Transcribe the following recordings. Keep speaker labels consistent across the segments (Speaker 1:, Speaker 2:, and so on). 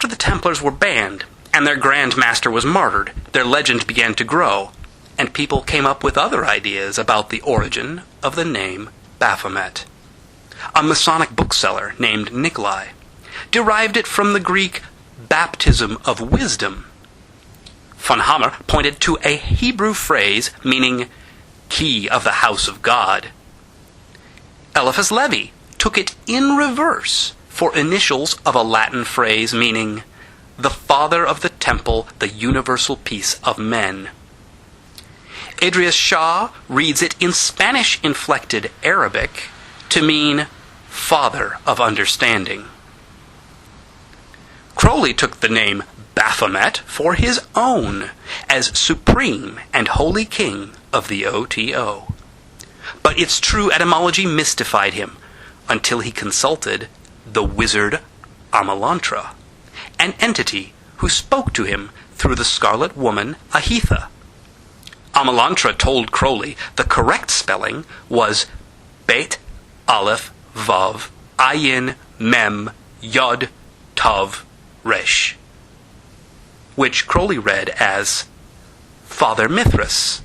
Speaker 1: after the Templars were banned and their Grand Master was martyred, their legend began to grow, and people came up with other ideas about the origin of the name Baphomet. A Masonic bookseller named Nikolai derived it from the Greek baptism of wisdom. Von Hammer pointed to a Hebrew phrase meaning key of the house of God. Eliphas Levi took it in reverse for initials of a Latin phrase meaning the Father of the Temple, the universal peace of men. Idries Shah reads it in Spanish-inflected Arabic to mean Father of Understanding. Crowley took the name Baphomet for his own as Supreme and Holy King of the OTO. But its true etymology mystified him until he consulted the wizard Amalantra, an entity who spoke to him through the Scarlet Woman Ahitha. Amalantra told Crowley the correct spelling was Bet Aleph Vav Ayin Mem Yod Tav Resh, which Crowley read as Father Mithras,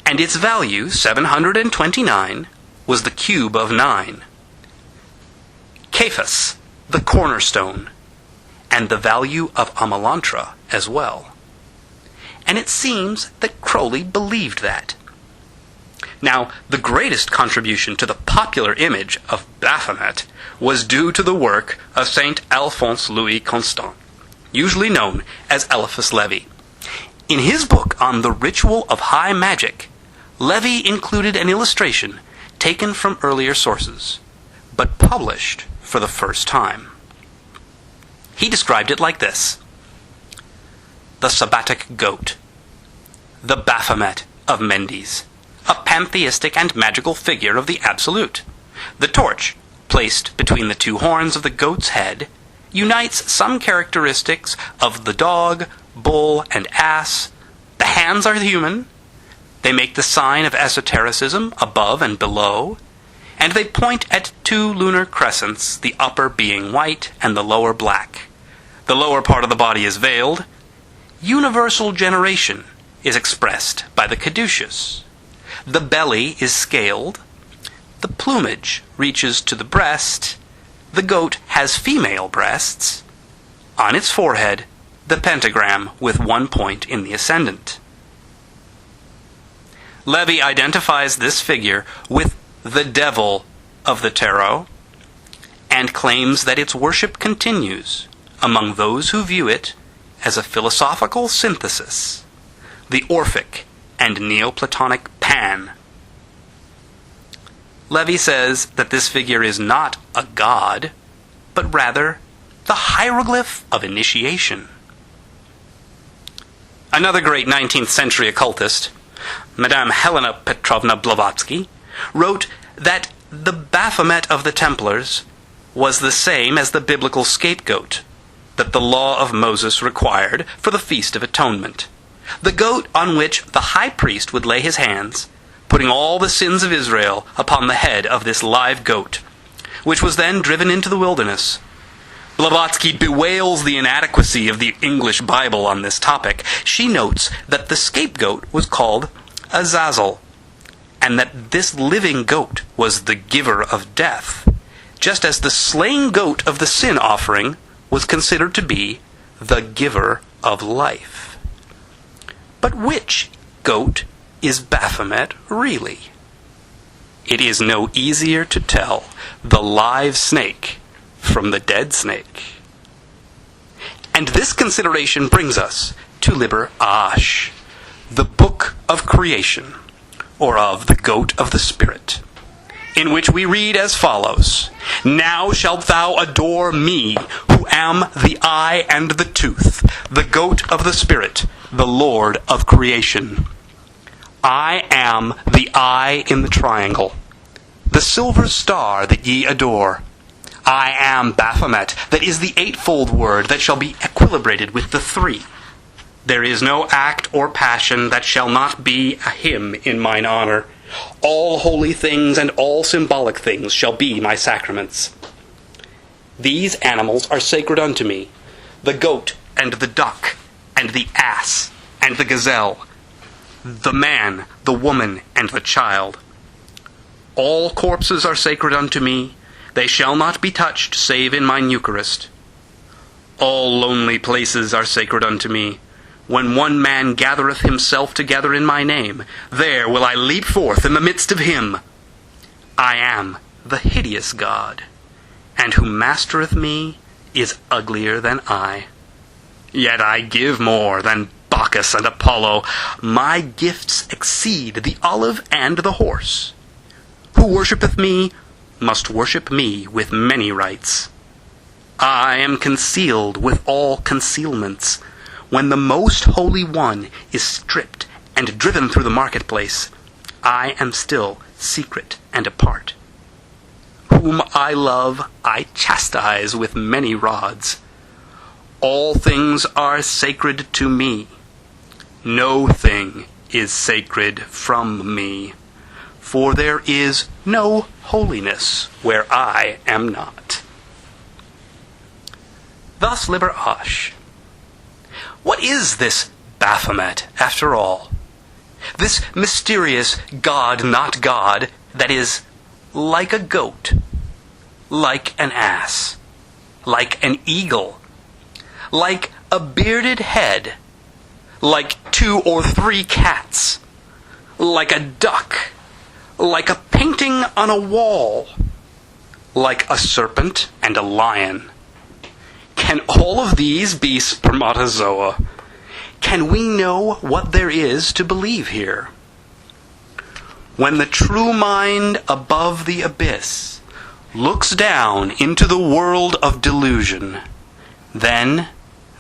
Speaker 1: and its value, 729, was the cube of 9. Cephas, the cornerstone, and the value of Amalantra as well. And it seems that Crowley believed that. Now, the greatest contribution to the popular image of Baphomet was due to the work of Saint Alphonse Louis Constant, usually known as Eliphas Levi. In his book on the ritual of high magic, Levi included an illustration taken from earlier sources, but published for the first time. He described it like this: the sabbatic goat, the Baphomet of Mendes, a pantheistic and magical figure of the Absolute. The torch, placed between the two horns of the goat's head, unites some characteristics of the dog, bull, and ass. The hands are human. They make the sign of esotericism above and below, and they point at two lunar crescents, the upper being white and the lower black. The lower part of the body is veiled. Universal generation is expressed by the caduceus. The belly is scaled. The plumage reaches to the breast. The goat has female breasts. On its forehead, the pentagram with one point in the ascendant. Levi identifies this figure with the devil of the tarot and claims that its worship continues among those who view it as a philosophical synthesis, the Orphic and Neoplatonic Pan. Levi says that this figure is not a god, but rather the hieroglyph of initiation. Another great 19th century occultist, Madame Helena Petrovna Blavatsky, wrote that the Baphomet of the Templars was the same as the biblical scapegoat that the law of Moses required for the Feast of Atonement, the goat on which the high priest would lay his hands, putting all the sins of Israel upon the head of this live goat, which was then driven into the wilderness. Blavatsky bewails the inadequacy of the English Bible on this topic. She notes that the scapegoat was called Azazel, and that this living goat was the giver of death, just as the slain goat of the sin offering was considered to be the giver of life. But which goat is Baphomet really? It is no easier to tell the live snake from the dead snake. And this consideration brings us to Liber Ash, the book of creation, or of the goat of the Spirit, in which we read as follows: Now shalt thou adore me, who am the eye and the tooth, the goat of the Spirit, the Lord of creation. I am the eye in the triangle, the silver star that ye adore. I am Baphomet, that is the eightfold word that shall be equilibrated with the three. There is no act or passion that shall not be a hymn in mine honor. All holy things and all symbolic things shall be my sacraments. These animals are sacred unto me. the goat and the duck and the ass and the gazelle, the man, the woman, and the child. All corpses are sacred unto me. They shall not be touched save in mine Eucharist. All lonely places are sacred unto me. When one man gathereth himself together in my name, there will I leap forth in the midst of him. I am the hideous God, and who mastereth me is uglier than I. Yet I give more than Bacchus and Apollo. My gifts exceed the olive and the horse. Who worshippeth me must worship me with many rites. I am concealed with all concealments. When the most holy one is stripped and driven through the marketplace, I am still secret and apart. Whom I love, I chastise with many rods. All things are sacred to me. No thing is sacred from me, for there is no holiness where I am not. Thus Liber Ash. What is this Baphomet, after all? This mysterious God not God that is like a goat, like an ass, like an eagle, like a bearded head, like 2 or 3 cats, like a duck, like a painting on a wall, like a serpent and a lion. Can all of these be spermatozoa? Can we know what there is to believe here? When the true mind above the abyss looks down into the world of delusion, then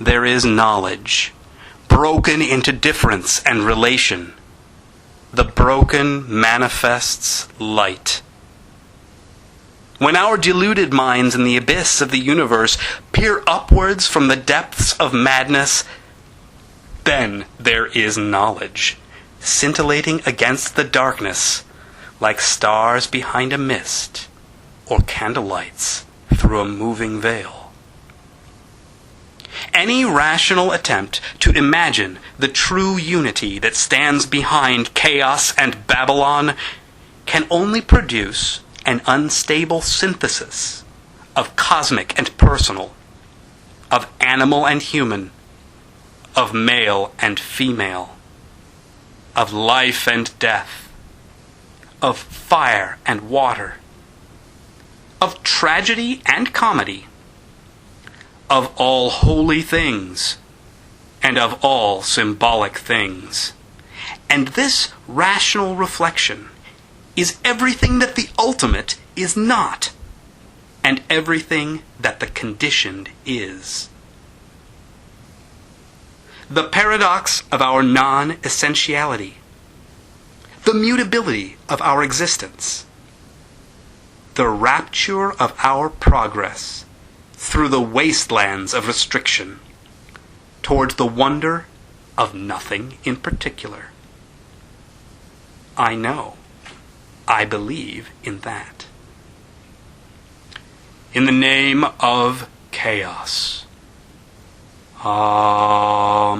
Speaker 1: there is knowledge, broken into difference and relation. The broken manifests light. When our deluded minds in the abyss of the universe peer upwards from the depths of madness, then there is knowledge, scintillating against the darkness, like stars behind a mist, or candlelights through a moving veil. Any rational attempt to imagine the true unity that stands behind chaos and Babylon can only produce an unstable synthesis of cosmic and personal, of animal and human, of male and female, of life and death, of fire and water, of tragedy and comedy, of all holy things, and of all symbolic things. And this rational reflection is everything that the ultimate is not, and everything that the conditioned is. The paradox of our non-essentiality, the mutability of our existence, the rapture of our progress through the wastelands of restriction towards the wonder of nothing in particular. I know. I believe in that. In the name of chaos. Amen.